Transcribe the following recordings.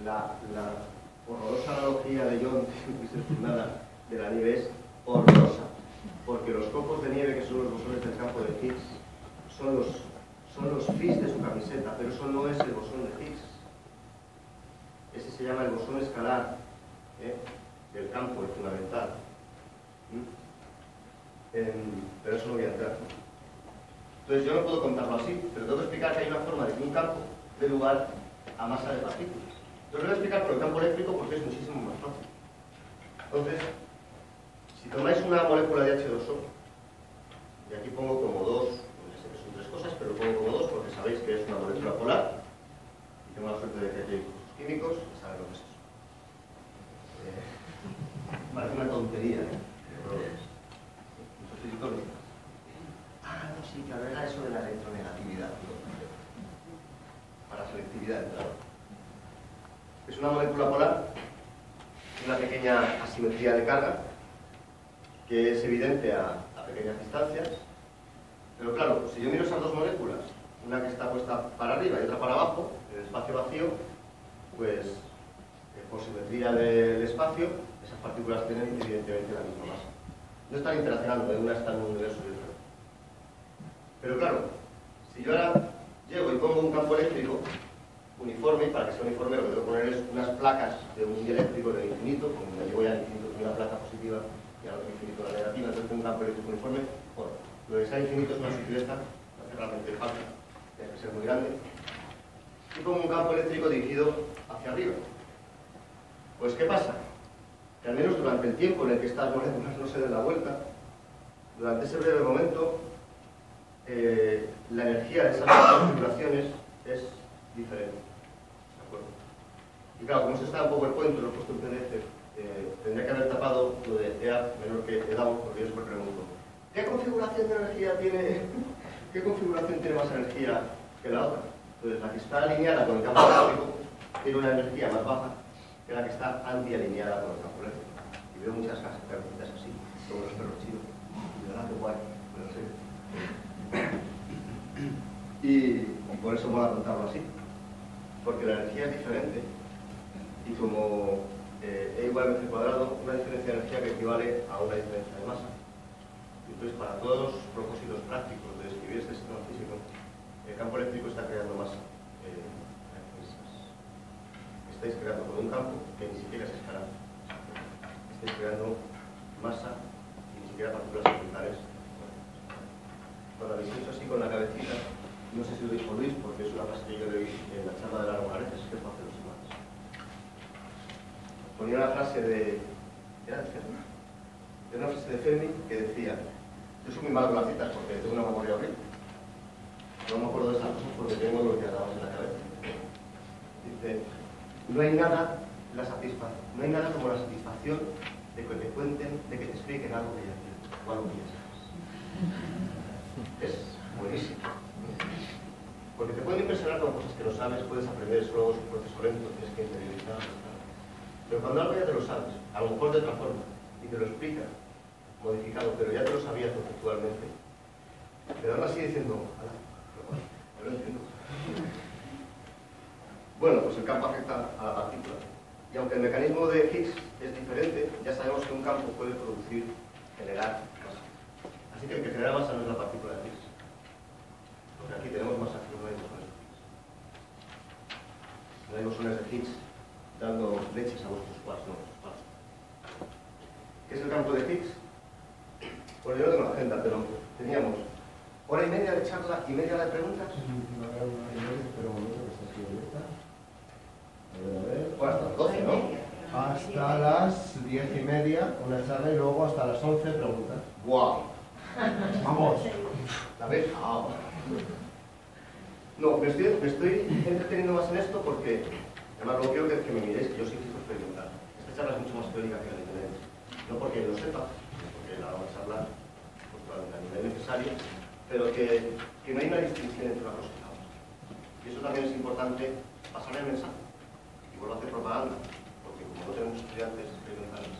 la horrorosa analogía de John, de la nieve es horrorosa, porque los copos de nieve, que son los bosones del campo de Higgs, son los Fish de su camiseta, pero eso no es el bosón de Higgs. Ese se llama el bosón escalar del campo, el fundamental. Pero eso no voy a entrar. Entonces yo no puedo contarlo así, pero tengo que explicar que hay una forma de que un campo dé lugar a masa de partículas. Yo lo voy a explicar por el campo eléctrico porque es muchísimo más fácil. Entonces, si tomáis una molécula de H2O, y aquí pongo como dos, no sé que son tres cosas, pero pongo como dos porque sabéis que es una molécula polar, y tengo la suerte de que aquí hay químicos que saben lo que es eso. Parece una tontería, muchos físicos dicen, no, sí, que era eso de la electronegatividad, para selectividad, claro. Es una molécula polar, una pequeña asimetría de carga, que es evidente a pequeñas distancias, pero claro, si yo miro esas dos moléculas, una que está puesta para arriba y otra para abajo, en el espacio vacío, pues por simetría del espacio, esas partículas tienen evidentemente la misma masa. No están interaccionando, una está en un universo y otra. Pero claro, si yo ahora llego y pongo un campo eléctrico uniforme, para que sea uniforme lo que tengo que poner es unas placas de un eléctrico del infinito, como me llevo ya al infinito con una placa positiva y al otro infinito la negativa, entonces tengo un campo eléctrico uniforme. Bueno, lo de sea infinito es una sutileza, no hace realmente falta, tiene que ser muy grande. Y pongo un campo eléctrico dirigido hacia arriba. Pues ¿qué pasa? Que al menos durante el tiempo en el que estas moléculas no se den la vuelta, durante ese breve momento, la energía de esas configuraciones es diferente. ¿De acuerdo? Y claro, como se está un poco el cuento, lo he puesto en PDF, tendría que haber tapado lo de EA menor que EDAO, porque yo siempre pregunto, ¿qué configuración de energía tiene? ¿Qué configuración tiene más energía que la otra? Entonces, la que está alineada con el campo eléctrico tiene una energía más baja que la que está antialineada con el campo eléctrico. Y veo muchas casas así, como los perros chinos. Y de verdad que guay, no sé. Y por eso voy a contarlo así. Porque la energía es diferente. Y como E igual a mc cuadrado, una diferencia de energía que equivale a una diferencia de masa. Entonces, para todos los propósitos prácticos de describir este sistema físico, el campo eléctrico está creando masa. Estáis creando con un campo que ni siquiera es escalar. Estáis creando masa y ni siquiera partículas elementales. Cuando habéis hecho así con la cabecita, no sé si lo dijo Luis, porque es una frase que yo leí en la charla de la Romareces, es que es fácil los iguales. Ponía una frase de... ¿Era de Fermi? Era una frase de Fermi que decía, yo soy muy malo con las citas porque tengo una memoria horrible. No me acuerdo de esas cosas porque tengo los diagramas en la cabeza. Dice, no hay nada como la satisfacción de que te cuenten, de que te expliquen algo que ya tienes, o algo que ya sabes. Es buenísimo. Porque te pueden impresionar con cosas que no sabes, puedes aprender, es luego un proceso lento, tienes que interiorizar. Pero cuando algo ya te lo sabes, a lo mejor de otra forma, y te lo explica, modificado, pero ya te lo sabías conceptualmente, te dan así diciendo, no lo entiendo. Bueno, pues el campo afecta a la partícula. Y aunque el mecanismo de Higgs es diferente, ya sabemos que un campo puede generar masa. Así que el que genera masa no es la partícula de Higgs. Porque aquí tenemos masa, no hay bosones de Higgs. No hay bosones de Higgs dando leches a vuestros quarks, no, vuestros quarks. ¿Qué es el campo de Higgs? Pues yo no tengo agenda, pero teníamos hora y media de charla y media de preguntas. Bueno, hasta las 12, ¿no? Hasta las 10:30 una charla y luego hasta las 11 preguntas. ¡Guau! Vamos. ¿La ves? Ah. No, me estoy entreteniendo más en esto porque, además, no quiero que me miréis, que yo soy físico experimental. Esta charla es mucho más teórica que la de internet. No porque lo sepa, porque la vamos a hablar pues, a nivel necesario, pero que no hay una distinción entre una cosa y la otra. Y eso también es importante pasar el mensaje. Y vuelvo a hacer propaganda, porque como no tenemos estudiantes experimentales,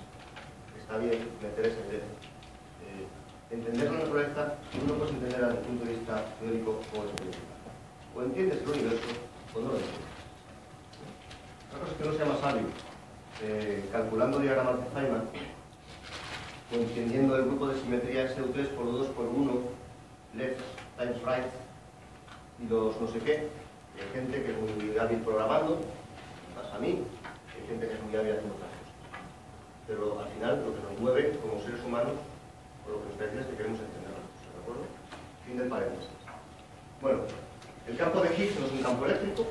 está bien meter esa idea. Entender la naturaleza no lo puedes entender desde el punto de vista teórico o experimental. O entiendes el universo o no lo entiendes. Una cosa es que uno sea más hábil calculando diagramas de Feynman o entendiendo el grupo de simetría SU3 por 2 por 1 left times right y los no sé qué. Y hay gente que es muy hábil programando, me pasa a mí, hay gente que es muy hábil haciendo otras cosas. Pero al final lo que nos mueve como seres humanos, o lo que nos parece es que queremos entender las cosas, ¿de acuerdo? Fin del paréntesis. Bueno, el campo de Higgs no es un campo eléctrico,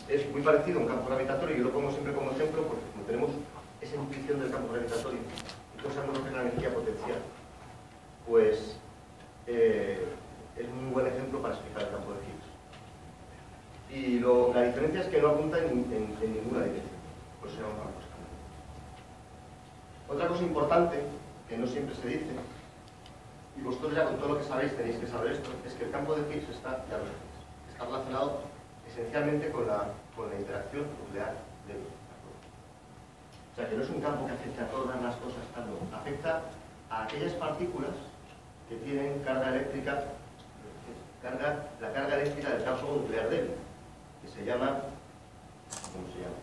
es muy parecido a un campo gravitatorio, y yo lo pongo siempre como ejemplo porque como tenemos esa intuición del campo gravitatorio, entonces sabemos lo que es la energía potencial, pues es un buen ejemplo para explicar el campo de Higgs. Y la diferencia es que no apunta en ninguna dirección, por eso se llama campo escalar. Otra cosa importante, que no siempre se dice, y vosotros ya con todo lo que sabéis tenéis que saber esto, es que el campo de Higgs está relacionado esencialmente con la interacción nuclear débil. O sea, que no es un campo que afecte a todas las cosas, no, afecta a aquellas partículas que tienen carga eléctrica, la carga eléctrica del campo nuclear débil, que se llama, ¿cómo se llama?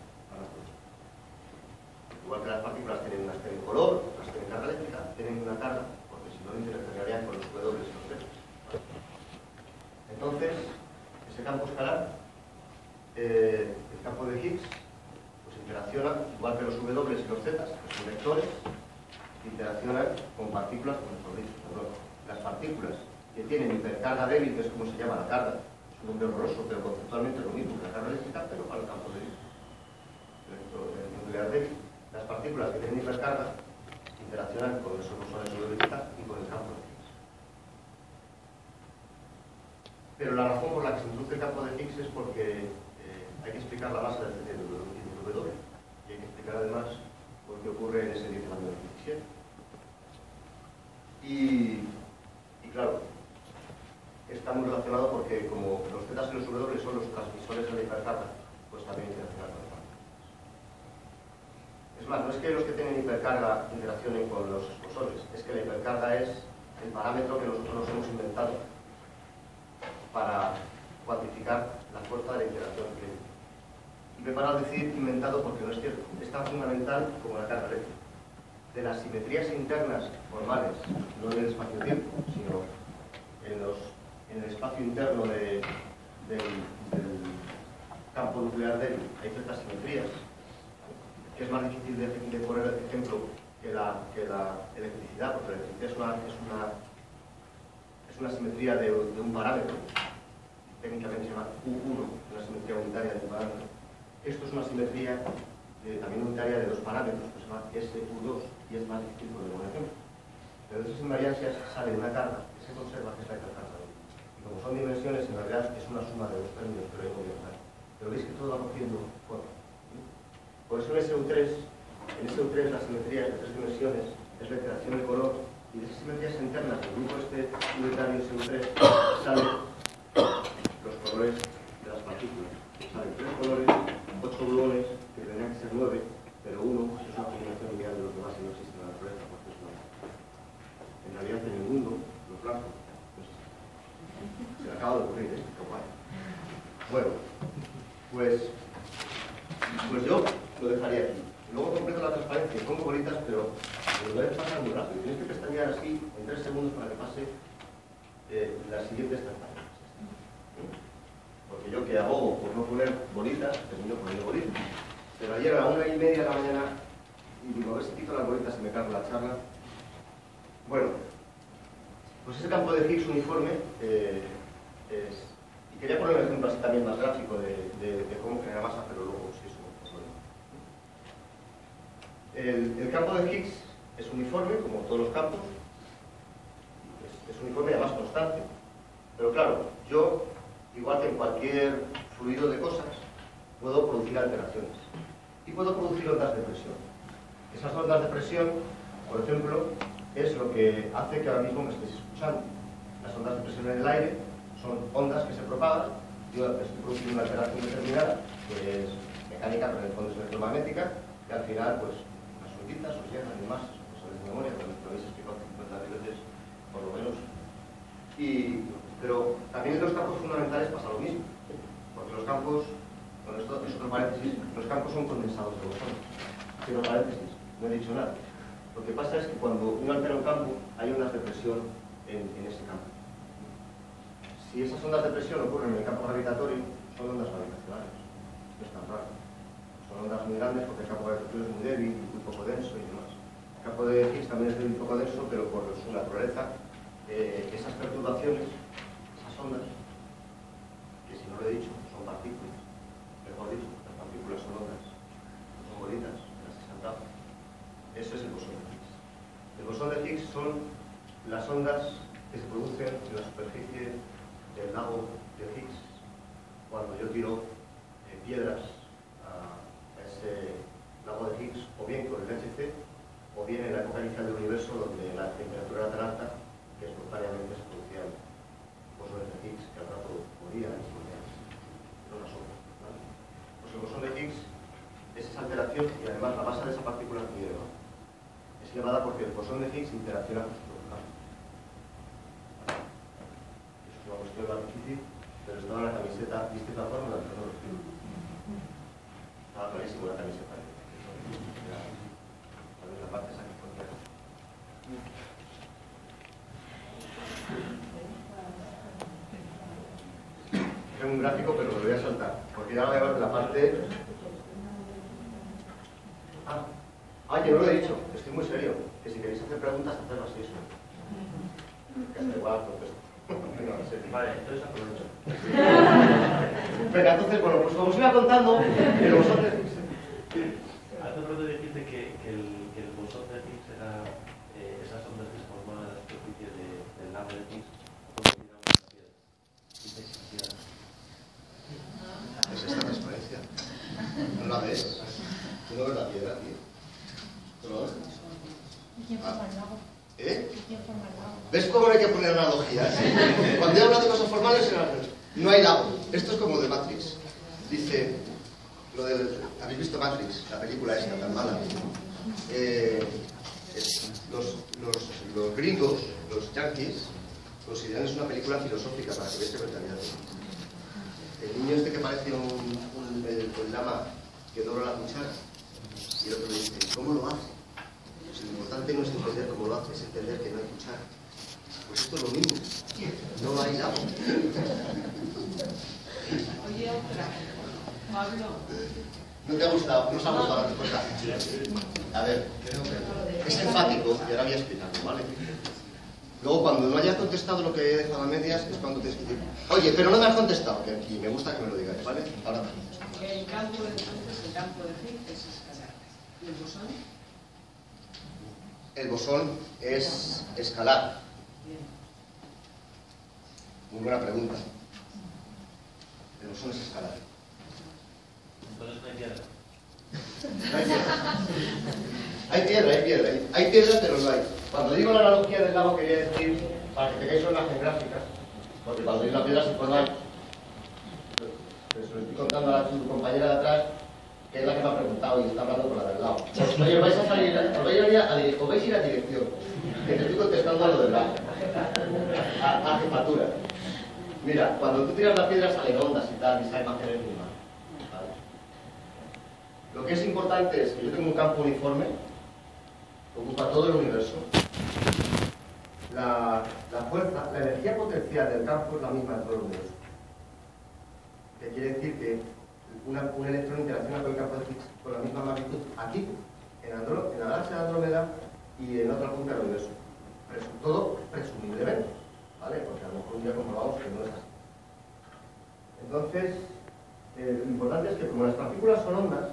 Igual que las partículas tienen color, otras tienen carga eléctrica, tienen una carga, porque si no interaccionarían con los W y los Z. Entonces, ese campo escalar, el campo de Higgs, pues interacciona, igual que los W y los Z, que son vectores, interaccionan con partículas, como mejor dicho, las partículas que tienen hipercarga débil, que es como se llama la carga, es un nombre horroroso, pero conceptualmente es lo mismo que la carga eléctrica, pero para el campo de Higgs, el nuclear débil. Las partículas que tienen hipercarga interaccionan con esos bosores de velocidad y con el campo de Higgs. Pero la razón por la que se introduce el campo de Higgs es porque hay que explicar la masa del W y hay que explicar además por qué ocurre en ese 10 a la menos 17. Y claro, está muy relacionado porque como los Z y los W son los transmisores de la hipercarga, pues también interaccionan con el campo. Es más, no es que los que tienen hipercarga interaccionen con los bosores, es que la hipercarga es el parámetro que nosotros nos hemos inventado para cuantificar la fuerza de la interacción eléctrica. Y me he parado a decir inventado porque no es cierto, es tan fundamental como la carga eléctrica. De las simetrías internas formales, no en el espacio-tiempo, sino en el espacio interno del campo nuclear débil, hay ciertas simetrías, que es más difícil de poner el ejemplo que la electricidad, porque la electricidad es una simetría de un parámetro, técnicamente se llama U1, una simetría unitaria de un parámetro. Esto es una simetría también unitaria de dos parámetros, que se llama SU2, y es más difícil poner un ejemplo. Pero de esas invariancias sale una carga que se conserva, que es la hipercarga. Y como son dimensiones, en realidad es una suma de dos términos, pero hay movimiento. Pero veis que todo va cogiendo forma. Por eso en SU3 la simetría de tres dimensiones es la interacción de color, y de esas simetrías internas del grupo unitario SU3 salen los colores de las partículas. Salen 3 colores, 8 gluones, que tendrían que ser 9, pero 1 es una combinación ideal de los demás y no existe en la naturaleza, porque es una... En realidad en el mundo, los blancos, no existen. Se me acaba de ocurrir, qué guay. Bueno, pues yo lo dejaría aquí. Luego completo la transparencia y pongo bolitas, pero los debes pasar muy rápido. Tienes que pestañear así en 3 segundos para que pase las siguientes transparencias. Porque yo que abogo por no poner bolitas, termino poniendo bolitas. Pero ayer a la 1:30 de la mañana, y digo, a ver si quito las bolitas y me cargo la charla. Bueno, pues ese campo de Higgs uniforme es... Y quería poner un ejemplo así también más gráfico de cómo genera masa, pero luego sí es un problema. El campo de Higgs es uniforme, como todos los campos. Es uniforme y además constante. Pero claro, yo, igual que en cualquier fluido de cosas, puedo producir alteraciones. Y puedo producir ondas de presión. Esas ondas de presión, por ejemplo, es lo que hace que ahora mismo me estéis escuchando. Las ondas de presión en el aire son ondas que se propagan. Yo estoy produciendo una alteración determinada, que es mecánica, pero en el fondo es electromagnética, que al final, pues, las onditas os llegan y más, eso pues, de memoria, pero lo habéis explicado 50 veces, por lo menos. Pero también en los campos fundamentales pasa lo mismo, porque los campos otro paréntesis, los campos son condensados de bosón. Pero paréntesis, no he dicho nada. Lo que pasa es que cuando uno altera un campo, hay ondas de presión en ese campo. Si esas ondas de presión ocurren en el campo gravitatorio, son ondas gravitacionales. No es tan raro. Son ondas muy grandes porque el campo gravitatorio es muy débil, muy poco denso y demás. El campo de Higgs también es débil y poco denso, pero por su naturaleza, esas perturbaciones, esas ondas, que si no lo he dicho, son partículas, mejor dicho, las partículas son ondas, son bolitas, las he saltado. Eso es el bosón de Higgs. El bosón de Higgs son las ondas que se producen en la superficie del lago de Higgs cuando yo tiro piedras a ese lago de Higgs, o bien con el LHC, o bien en la época inicial del universo, donde la temperatura era tan alta que espontáneamente se producían bosones de Higgs que al rato morían y se morían. Era una sombra, ¿vale? Pues el bosón de Higgs es esa alteración y además la masa de esa partícula es muy elevada. Es elevada porque el bosón de Higgs interacciona con su propio campo. Eso es una cuestión más difícil, pero estaba en la camiseta, ¿viste la fórmula? No lo explico. Estaba clarísimo la camiseta. La parte esa que fue. Es un gráfico, pero lo voy a saltar, porque ya voy a ver la parte... que no lo he dicho, estoy muy serio, que si queréis hacer preguntas, hacedlas así eso. Que hasta igual contesto. Vale, entonces aprovecho. Venga, entonces, bueno, pues como os iba contando, pero vosotros... Hace rato dijiste que el bosón de Higgs era esas ondas que se forman en la superficie del lago de Higgs cuando tiramos la piedra. Y se existían. Es esta transparencia. ¿No la ves? ¿Tú no ves la piedra, tío? ¿Tú lo ves? ¿Y quién forma el lago? ¿Eh? ¿Y quién forma el lago? ¿Ves cómo no hay que poner analogías? Cuando yo hablo de cosas formales, no hay lago. Esto es como de Matrix. Dice, ¿habéis visto Matrix? La película esta tan mala. Los gringos, los yankees, consideran que es una película filosófica para que veáis que mentalidad. El niño este que parece el lama que dobla la cuchara, y el otro le dice, ¿cómo lo hace? Pues lo importante no es entender cómo lo hace, es entender que no hay cuchara. Pues esto es lo mismo. No hay lago. Oye, otra. Pablo. ¿No te ha gustado? ¿No os ha gustado la respuesta? A ver, es enfático, y ahora voy a explicarlo, ¿vale? Luego, cuando no hayas contestado lo que he dejado a medias, es cuando tienes que decir, oye, pero no me has contestado, y me gusta que me lo digáis, ¿vale? Ahora te El campo, entonces, el campo de Higgs es escalar. ¿Y el bosón? El bosón es escalar. Bien. Muy buena pregunta. El bosón es escalar. Entonces no hay piedra. Hay piedra. Hay piedra, pero no hay. Cuando digo la analogía del lago, quería decir, para que tengáis una imagen gráfica, porque cuando digo la piedra se forma. Pues lo estoy contando a tu compañera de atrás, que es la que me ha preguntado y está hablando con la del lado. Oye, vais a salir, os vais a ir a dirección, que te estoy contestando a lo del lado. A jefatura. Mira, cuando tú tiras la piedra salen ondas y tal, y esa imagen es muy mal. ¿Vale? Lo que es importante es que yo tengo un campo uniforme, que ocupa todo el universo. La fuerza, la energía potencial del campo es la misma en todo el universo. Que quiere decir que un electrón interacciona con el campo de Higgs con la misma magnitud aquí, en la galaxia de Andrómeda y en otra punta del universo. Todo presumiblemente, ¿vale? Porque a lo mejor un día comprobamos que no es así. Entonces, lo importante es que como las partículas son ondas,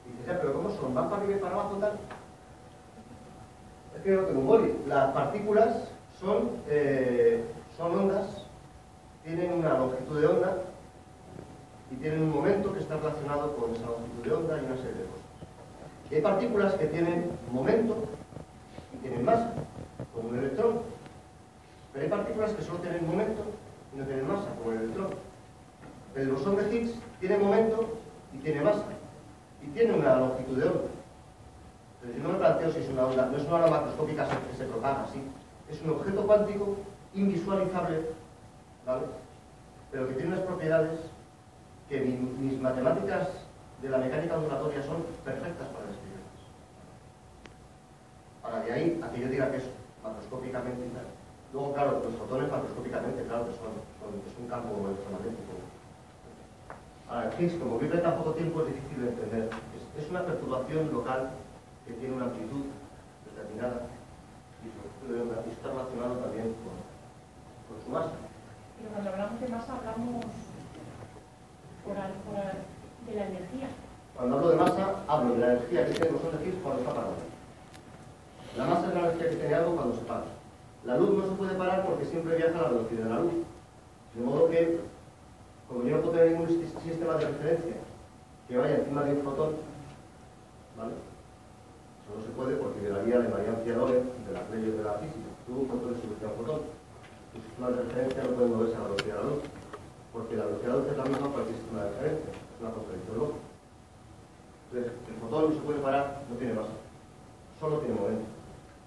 dices, ya, pero ¿cómo son? ¿Van para arriba y para abajo tal? Es que no tengo un boli. Las partículas son ondas, tienen una longitud de onda y tienen un momento que está relacionado con esa longitud de onda y una serie de cosas. Y hay partículas que tienen momento y tienen masa, como un electrón. Pero hay partículas que solo tienen momento y no tienen masa, como el electrón. El bosón de Higgs tiene momento y tiene masa. Y tiene una longitud de onda. Pero yo no me planteo si es una onda, no es una onda macroscópica que se propaga así. Es un objeto cuántico invisualizable, ¿vale? Pero que tiene unas propiedades que mis matemáticas de la mecánica ondulatoria son perfectas para las experiencias. Ahora, de ahí a que yo diga que es macroscópicamente y tal. Luego, claro, los fotones macroscópicamente, claro, que es un campo electromagnético. Ahora, el Higgs, como vive tan poco tiempo, es difícil de entender. Es una perturbación local que tiene una amplitud determinada y está relacionado también con su masa. Pero cuando hablamos de masa, hablamos de la energía. Cuando hablo de masa, hablo de la energía que tiene el bosón de Higgs cuando está parado. La masa es la energía que tiene algo cuando se para. La luz no se puede parar porque siempre viaja a la velocidad de la luz. De modo que, como yo no puedo tener ningún sistema de referencia que vaya encima de un fotón, ¿vale? Eso no se puede porque violaría la invariancia doble de las leyes de la física. Tú un fotón es igual a un fotón. Tus sistemas de referencia no pueden moverse a la velocidad de la luz, porque la velocidad de la luz es la misma para cualquier sistema de referencia. Es una contradicción lógica. Entonces, el fotón no se puede parar, no tiene masa. Solo tiene momento.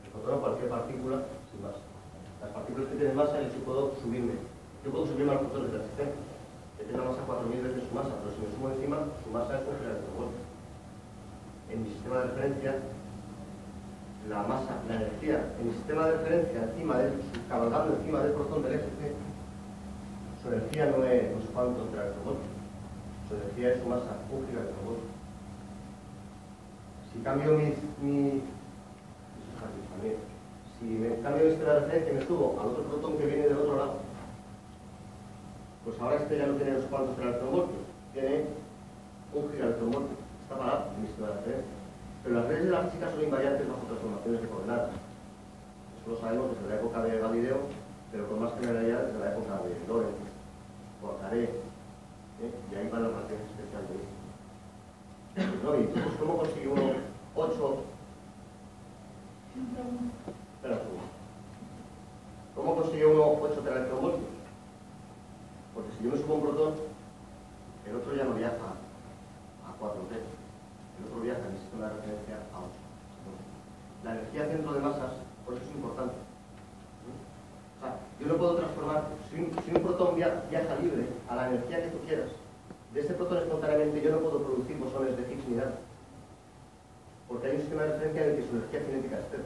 El fotón o cualquier partícula sin masa. Las partículas que tienen masa, yo sí puedo subirme. Yo puedo subirme a los fotones de la existencia, que tiene una masa 4000 veces su masa, pero si me subo encima, su masa es un electronvoltio. En mi sistema de referencia, la masa, la energía, en mi sistema de referencia, encima del, cabalgando encima del protón del SC, su energía no es no sé cuántos electronvoltios. Su energía es su masa, un gigaelectronvoltio. Si cambio si me cambio de sistema de referencia y me subo al otro protón que viene del otro lado, pues ahora este ya no tiene los cuantos electronvoltios, tiene un gigaelectronvoltio. Está parado en mi sistema de referencia. Pero las leyes de la física son invariantes bajo transformaciones de coordenadas. Eso lo sabemos desde la época de Galileo, pero con más generalidad desde la época de Lorentz, Poincaré, y ahí van las relaciones especiales. ¿No? ¿Y pues, cómo consigue uno 8? Espera un segundo. ¿Cómo consigue uno 8 teraelectronvoltios? Porque si yo me subo un protón, el otro ya no viaja a 4T. El otro viaja en el sistema de referencia a 8. La energía centro de masas, por eso es importante. O sea, yo no puedo transformar, si un protón viaja libre a la energía que tú quieras, de ese protón espontáneamente yo no puedo producir bosones de Higgs ni nada. Porque hay un sistema de referencia en el que su energía cinética es cero.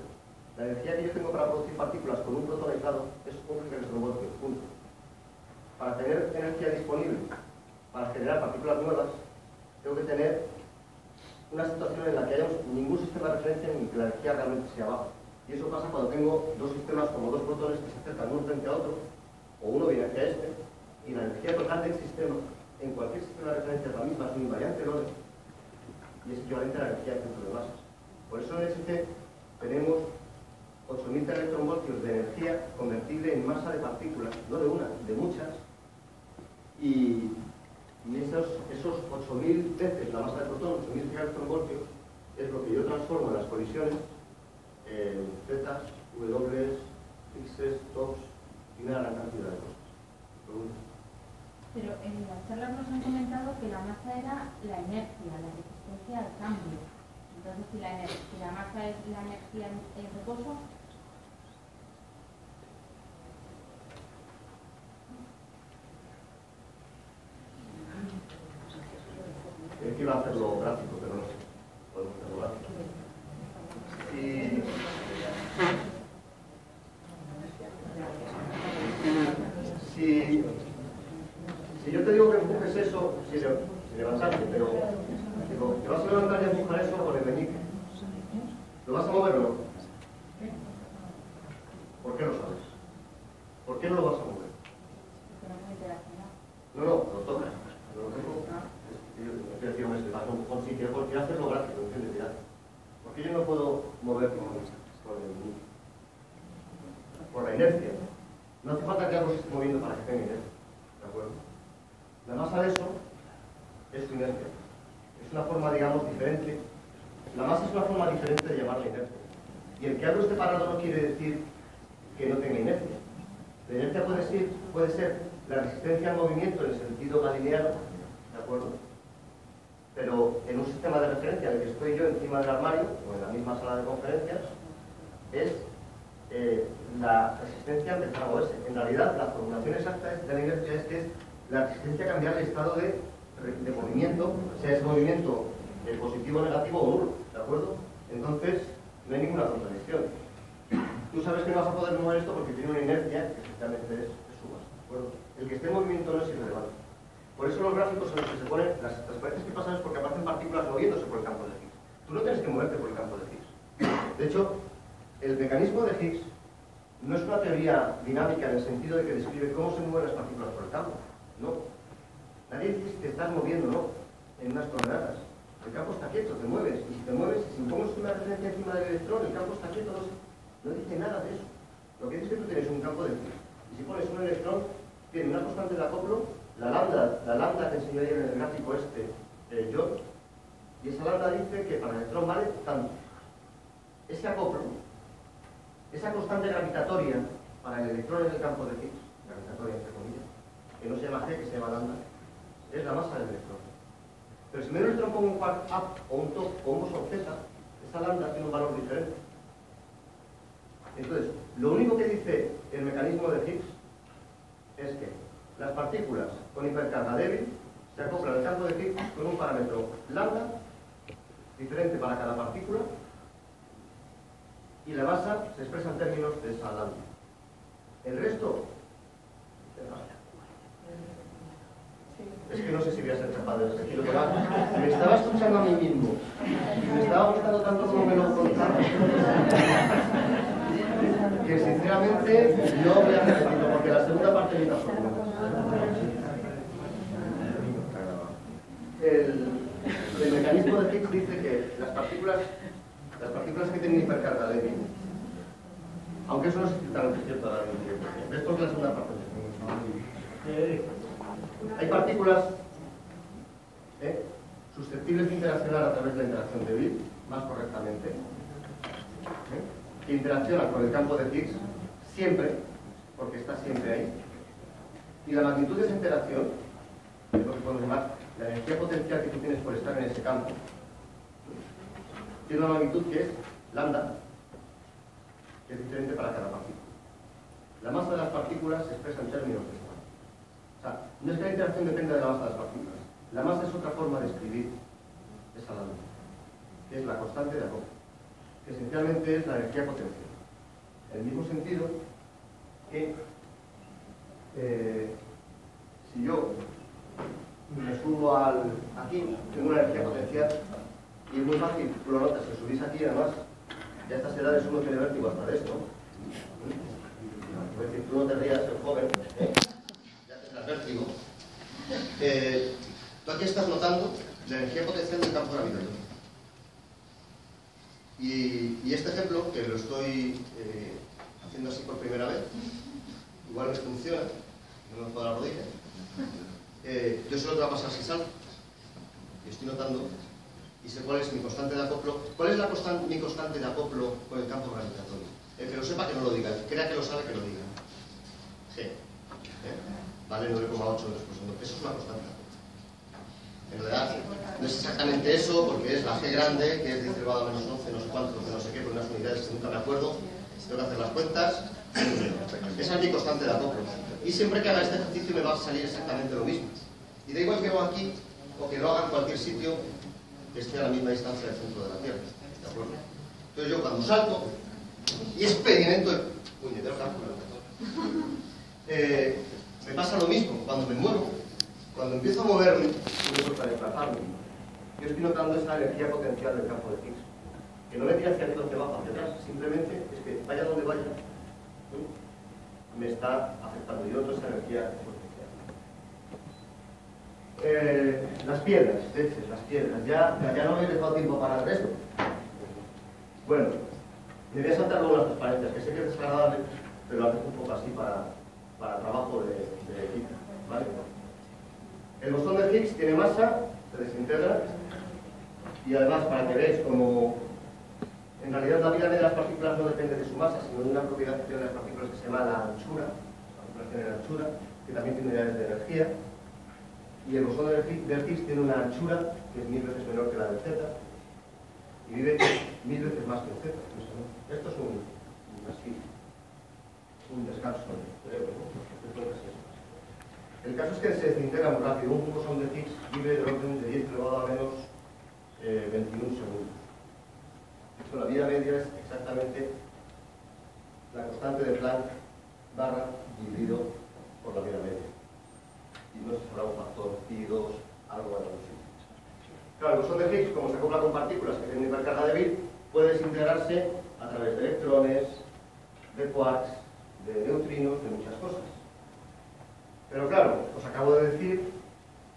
La energía que yo tengo para producir partículas con un protón aislado es un gigaelectronvoltio, punto. Para tener energía disponible para generar partículas nuevas, tengo que tener una situación en la que haya ningún sistema de referencia ni que la energía realmente sea baja. Y eso pasa cuando tengo dos sistemas como dos protones que se acercan uno frente a otro, o uno viene hacia este, y la energía total del sistema en cualquier sistema de referencia es la misma, es un invariante Lorentz, y es equivalente a la energía del centro de masas. Por eso en SC tenemos 8000 electronvoltios de energía convertible en masa de partículas, no de una, de muchas, y esos 8000 veces la masa de protón, 8000 electronvoltios, es lo que yo transformo en las colisiones en zetas, W, X's, TOPS y una gran cantidad de cosas. Pero en las charlas nos han comentado que la masa era la inercia, la resistencia al cambio. Entonces, si la masa es la energía en reposo, Es que iba a hacerlo gráfico, pero no sé. Podemos hacerlo gráfico. Si yo te digo que empujes eso, sin levantarte, pero digo, ¿te vas a levantar y empujar eso con el meñique? ¿Lo vas a mover o no? ¿Por qué lo sabes? ¿Por qué no lo vas a mover? No, lo tocas. Lo tengo. Es decir, hombre, si vas con sitio, porque hacerlo gráfico, ¿entiendes? Porque yo no puedo mover con el meñique. Por la inercia. No hace falta que algo se esté moviendo para que tenga inercia. ¿De acuerdo? La masa de eso es su inercia. Es una forma, digamos, diferente. La masa es una forma diferente de llamarla inercia. Y el que algo esté parado no quiere decir que no tenga inercia. La inercia puede ser la resistencia al movimiento en el sentido galileano, ¿de acuerdo? Pero en un sistema de referencia en el que estoy yo encima del armario, o en la misma sala de conferencias, es la resistencia del trago S. En realidad, la formulación exacta de la inercia es que es la resistencia a cambiar el estado de movimiento sea ese movimiento positivo, negativo o nulo, ¿de acuerdo? Entonces, no hay ninguna contradicción. Tú sabes que no vas a poder mover esto porque tiene una inercia que efectivamente es suma, ¿de acuerdo? El que esté en movimiento no es irrelevante. Por eso los gráficos en los que se ponen, las transparencias que pasan es porque aparecen partículas moviéndose por el campo de Higgs. Tú no tienes que moverte por el campo de Higgs. De hecho, el mecanismo de Higgs no es una teoría dinámica en el sentido de que describe cómo se mueven las partículas por el campo. No. Nadie dice si te estás moviendo o no en unas coordenadas. El campo está quieto, te mueves. Y si te mueves, si ponemos una referencia encima del electrón, el campo está quieto, no dice nada de eso. Lo que dice es que tú tienes un campo de Higgs. Y si pones un electrón, tiene una constante de acoplo, la lambda que enseñó ayer en el gráfico John, y esa lambda dice que para el electrón vale tanto. Ese acoplo, esa constante gravitatoria para el electrón en el campo de Higgs, gravitatoria entre comillas, que no se llama G, que se llama lambda, es la masa del electrón. Pero si me doy un electrón con un quark up o un top o un bosón Z, esa lambda tiene un valor diferente. Entonces, lo único que dice el mecanismo de Higgs es que las partículas con hipercarga débil se acoplan al campo de Higgs con un parámetro lambda diferente para cada partícula y la masa se expresa en términos de esa lambda. El resto es que no sé si voy a ser capaz de decir lo que va. Me estaba escuchando a mí mismo y me estaba gustando tanto como me lo contaba que sinceramente no voy a repetirlo porque la segunda parte ni tampoco. El mecanismo de Higgs dice que las partículas que tienen hipercarga débil, aunque eso no es estrictamente cierto ahora mismo, esto es la segunda parte. Hay partículas susceptibles de interaccionar a través de la interacción débil, más correctamente, que interaccionan con el campo de Higgs siempre, porque está siempre ahí, y la magnitud de esa interacción, es lo que podemos llamar la energía potencial que tú tienes por estar en ese campo, tiene una magnitud que es lambda, que es diferente para cada partícula. La masa de las partículas se expresa en términos de esta. O sea, no es que la interacción dependa de la masa de las partículas. La masa es otra forma de escribir esa lambda, que es la constante de acoplo, que esencialmente es la energía potencial. En el mismo sentido que si yo me subo aquí, tengo una energía potencial y es muy fácil, tú lo notas, si subís aquí además, ya a estas edades uno tiene vértigo hasta de esto. Es decir, tú no te rías, el joven, ya tendrás vértigo. Tú aquí estás notando la energía potencial del campo gravitatorio. Y este ejemplo, que lo estoy haciendo así por primera vez, igual me funciona, no me puedo la rodilla. Yo sé lo que va a pasar si salto. Y estoy notando, y sé cuál es mi constante de acoplo. ¿Cuál es mi constante de acoplo con el campo gravitatorio? El que lo sepa que no lo diga, el que crea que lo sabe que lo diga. G. Vale 9,8 después. Eso es una constante. En realidad no es exactamente eso, porque es la G grande, que es 10 elevado a menos 11, no sé cuánto, que no sé qué, por unas unidades que nunca me acuerdo. Tengo que hacer las cuentas. Esa es mi constante de acoplo. Y siempre que haga este ejercicio me va a salir exactamente lo mismo. Y da igual que lo haga aquí o que lo haga en cualquier sitio que esté a la misma distancia del centro de la Tierra. ¿De acuerdo? Entonces yo cuando salto y experimento el puñetero campo gravitatorio, me pasa lo mismo cuando me muevo. Cuando empiezo a moverme, para desplazarme, yo estoy notando esa energía potencial del campo de Higgs. Que no me tira hacia arriba o hacia abajo, hacia atrás. Simplemente es que vaya donde vaya, me está afectando. Yo noto esa energía potencial. Las piedras, leches, las piedras. Ya no me he dejado tiempo para el resto. Bueno, me voy a saltar algunas transparencias, que sé que es desagradable, pero lo hago un poco así para trabajo de equipo. ¿Vale? El bosón de Higgs tiene masa, se desintegra, y además para que veáis como en realidad la pirámide de las partículas no depende de su masa, sino de una propiedad que tienen las partículas que se llama la anchura. Las partículas tienen anchura, que también tiene unidades de energía, y el bosón de Higgs tiene una anchura que es 1000 veces menor que la del Z, y vive 1000 veces más que el Z. Esto es un descanso cerebro, ¿no? El caso es que se desintegra muy rápido. Un bosón de Higgs vive del orden de 10 elevado a menos 21 segundos. De hecho, la vida media es exactamente la constante de Planck barra dividido por la vida media. Y no se sabrá un factor pi2, algo así. Claro, el bosón de Higgs, como se acopla con partículas que tienen hipercarga débil, puede desintegrarse a través de electrones, de quarks, de neutrinos, de muchas cosas. Pero claro, os acabo de decir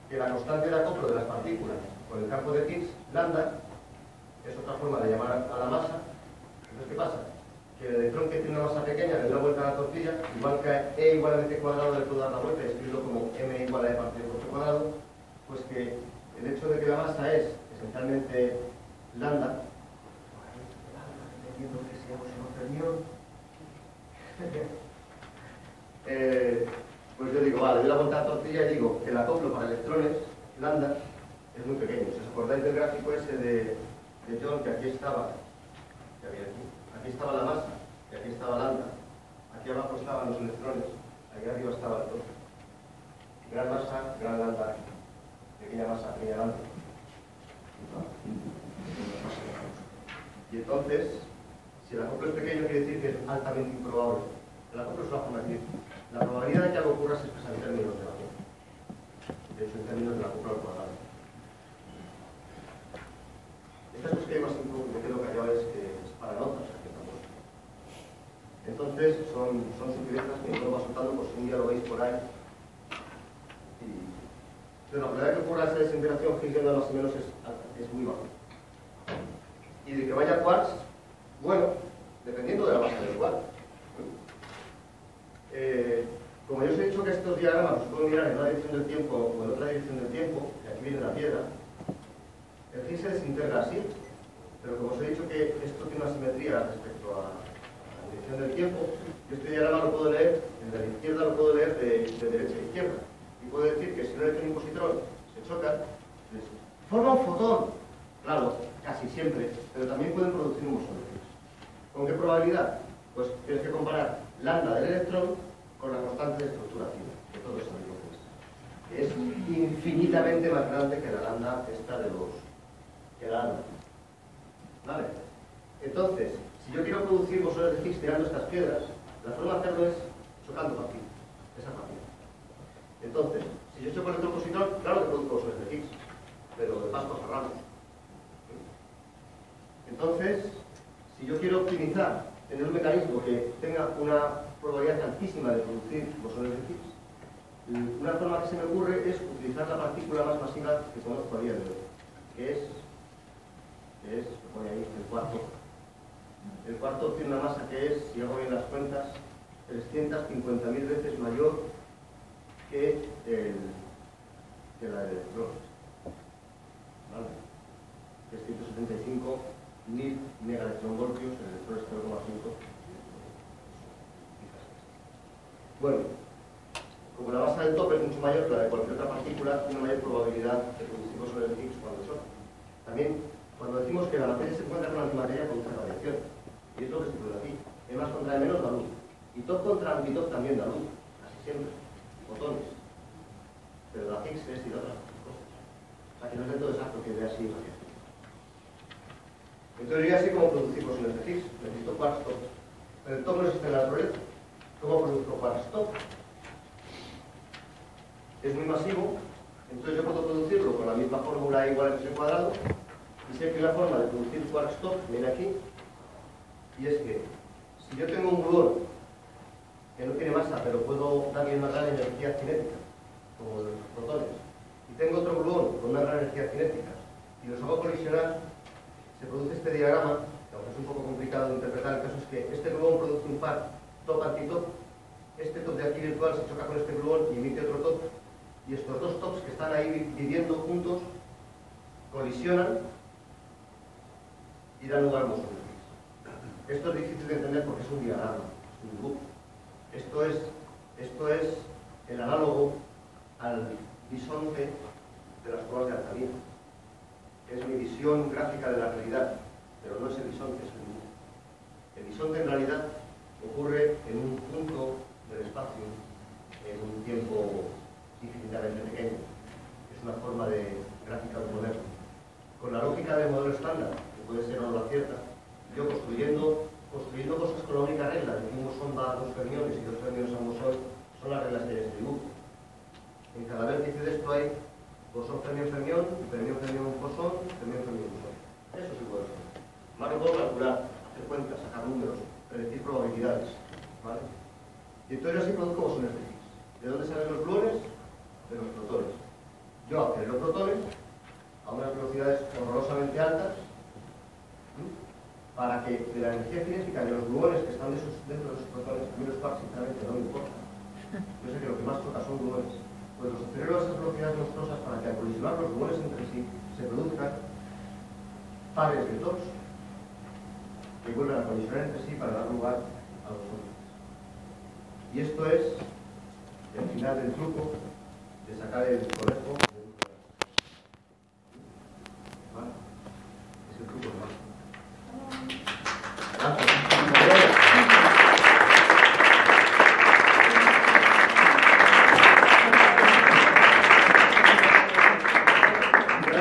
que la constante de acoplo de las partículas con el campo de Higgs, lambda, es otra forma de llamar a la masa. Entonces, ¿qué pasa? Que el electrón que tiene una masa pequeña le da una vuelta a la tortilla, igual que E igual a mc cuadrado le puedo dar la vuelta y escribirlo como m igual a e partido por c cuadrado, pues que el hecho de que la masa es esencialmente lambda, entiendo que seamos en otra reunión, pues yo digo, vale, doy la vuelta a la tortilla y digo que el acoplo para electrones, lambda, es muy pequeño. Si os acordáis del gráfico ese de John, que aquí estaba, que había aquí estaba la masa, y aquí estaba lambda, aquí abajo estaban los electrones, aquí arriba estaba el todo. Gran masa, gran lambda, pequeña masa, pequeña lambda. Y entonces, si el acoplo es pequeño, quiere decir que es altamente improbable. El acoplo es una forma de decir, la probabilidad de que algo ocurra se expresa en términos de acoplo. De hecho, en términos del acoplo al cuadrado. Estas cosas que digo así un poco, me quedo callado, es que es para notas, o sea, que tampoco. Entonces, son sutilezas que yo voy soltando, pues un día lo veis por ahí. Pero la probabilidad de que ocurra esa desintegración Higgs más o menos es muy baja. Y de que vaya quarks, bueno, dependiendo de la masa del quark. Como yo os he dicho que estos diagramas los puedo mirar en una dirección del tiempo o en otra dirección del tiempo, y aquí viene la piedra, el Higgs se desintegra así, pero como os he dicho que esto tiene una simetría respecto a la dirección del tiempo, yo este diagrama lo puedo leer, el de la izquierda lo puedo leer de derecha a izquierda. Y puedo decir que si un electrón y un positrón se chocan, forma un fotón. Claro, casi siempre, pero también pueden producir un bosón de Higgs. ¿Con qué probabilidad? Pues tienes que comparar lambda del electrón con la constante de estructuración, que todos sabemos que es infinitamente más grande que la lambda esta de que la lambda. ¿Vale? Entonces, si yo quiero producir bosones de Higgs tirando estas piedras, la forma de hacerlo es chocando partículas, esa partícula. Entonces, si yo choco el electrón positrón, claro que produzco bosones de Higgs, pero de pascos a ramos. Entonces, si yo quiero optimizar, tener un mecanismo que tenga una probabilidad altísima de producir bosones de Higgs, una forma que se me ocurre es utilizar la partícula más masiva que conozco a día de hoy, que es, lo pone ahí, el cuarto. El cuarto tiene una masa que es, si hago bien las cuentas, 350.000 veces mayor que la de electrones. ¿Vale? 375.000 megaelectronvoltios, el electrón es 0,5. Bueno, como la masa del top es mucho mayor que la de cualquier otra partícula, tiene mayor probabilidad de producir bosones de Higgs cuando chocan. También, cuando decimos que la materia se encuentra con la antimateria, produce radiación. Y es lo que se produce aquí. E más contra E menos da luz. Y top contra antitop también da luz. Casi siempre. Fotones. Pero la Higgs es y da otras cosas. O sea que no es del todo exacto que dé así radiación. Entonces yo ya sé cómo producir bosones de Higgs. Necesito quarks top. Pero el top no existe en la naturaleza. ¿Cómo produzco quarks top? Es muy masivo. Entonces yo puedo producirlo con la misma fórmula igual a x cuadrado. Y sé que la forma de producir quarks top viene aquí. Y es que si yo tengo un gluón que no tiene masa, pero puedo darle una gran energía cinética, como los protones, y tengo otro gluón con una gran energía cinética, y los hago colisionar, se produce este diagrama, que aunque es un poco complicado de interpretar, el caso es que este gluón produce un par top-antitop, este top de aquí virtual se choca con este gluón y emite otro top, y estos dos tops que están ahí viviendo juntos colisionan y dan lugar a un bosón. Esto es difícil de entender porque es un diagrama, es un dibujo. Esto es el análogo al bisonte de las pruebas de Altamira. Es mi visión gráfica de la realidad, pero no es el bisonte, es el dibujo. El bisonte en realidad ocurre en un punto del espacio, en un tiempo infinitamente pequeño. Es una forma de gráfica de poner el modelo estándar, que puede ser o no la cierta, yo construyendo cosas con la única regla de que un bosón va a dos fermiones y dos fermiones a un bosón, son las reglas que hay en este dibujo. En cada vértice de esto hay bosón, fermión, fermión, fermión, fermión, bosón, fermión, fermión, bosón. Eso sí puedo hacer. Más lo puedo calcular, hacer cuentas, sacar números, predecir probabilidades, ¿vale? Y entonces así produzco bosones de Higgs. ¿De dónde salen los gluones? De los protones. Yo acelero protones a unas velocidades horrorosamente altas, para que de la energía cinética de los gluones que están dentro de esos protones, a mí los quarks sinceramente no me importa. Yo sé que lo que más toca son gluones. Pues los acelero a esas velocidades monstruosas para que al colisionar los gluones entre sí se produzcan pares de tops que vuelven a colisionar entre sí para dar lugar a los sólidos. Y esto es el final del truco de sacar el conejo de un programa. ¿Vale? Es el truco de más.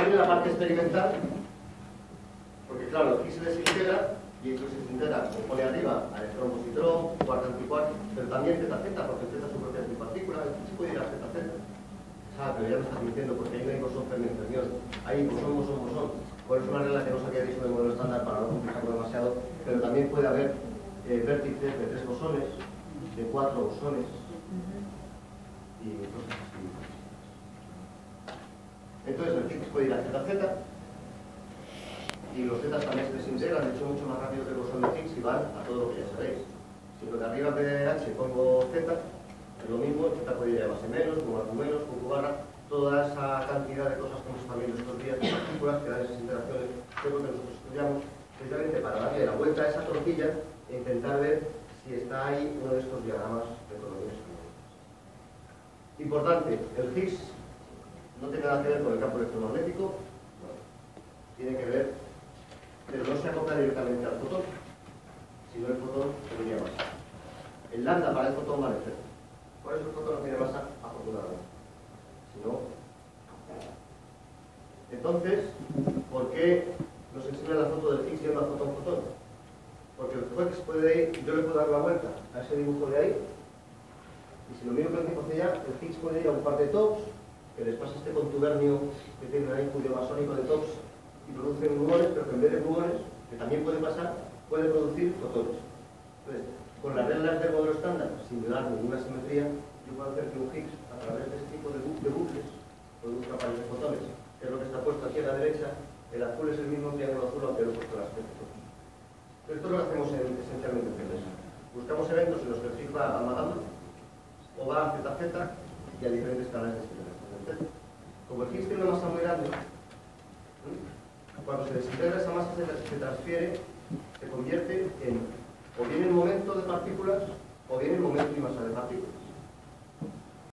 La parte experimental, porque claro, aquí se desintegra y esto se desintegra, como pone arriba, a electrón positrón, quark antiquark, pero también zeta zeta, porque zeta es su propia antipartícula, se puede ir a zeta zeta. Pero ya me estás mintiendo, porque ahí no hay bosón, fermión, fermión. Ahí bosón, bosón, bosón. Por eso es una regla que no se había dicho del modelo estándar para no complicarlo demasiado, pero también puede haber vértices de 3 bosones, de 4 bosones y cosas así. Entonces el Higgs puede ir a zeta zeta y los zetas también se desintegran, de hecho mucho más rápido que el bosón de Higgs y van a todo lo que ya sabéis. Si lo de arriba en vez de H pongo z, es lo mismo, z puede ir a base menos, como menos, con barra, toda esa cantidad de cosas que hemos estado viendo estos días, de partículas que dan esas interacciones, que es lo que nosotros estudiamos, precisamente para darle la vuelta a esa tortilla e intentar ver si está ahí uno de estos diagramas de economías. Importante, el Higgs no tiene nada que ver con el campo electromagnético, no. Tiene que ver, pero no se acopla directamente al fotón, sino el fotón tendría masa. El lambda para el fotón vale 0. Por eso el fotón no tiene masa, afortunadamente. Si no... Entonces, ¿por qué nos enseña la foto del Higgs yendo a fotón-fotón? Porque el Higgs puede ir, yo le puedo dar la vuelta a ese dibujo de ahí, y si lo miro con el tiempo hacia allá, el Higgs puede ir a un par de tops, que les pasa este contubernio que tiene ahí cuyo masónico de tops y producen gluones, pero que en vez de gluones, que también puede pasar, puede producir fotones. Entonces, con las reglas del modelo estándar, sin dar ninguna simetría, yo puedo hacer que un Higgs, a través de este tipo de bucles, produzca pares de fotones, que es lo que está puesto aquí a la derecha. El azul es el mismo triángulo azul, aunque lo he puesto las veces. Esto es lo que hacemos esencialmente en CELES. Buscamos eventos en los que el Higgs va amagando, o va a ZZ, y a diferentes canales de experimentación. Como el Higgs tiene una masa muy grande, cuando se desintegra esa masa se transfiere, se convierte en o bien el momento de partículas o bien el momento y masa de partículas.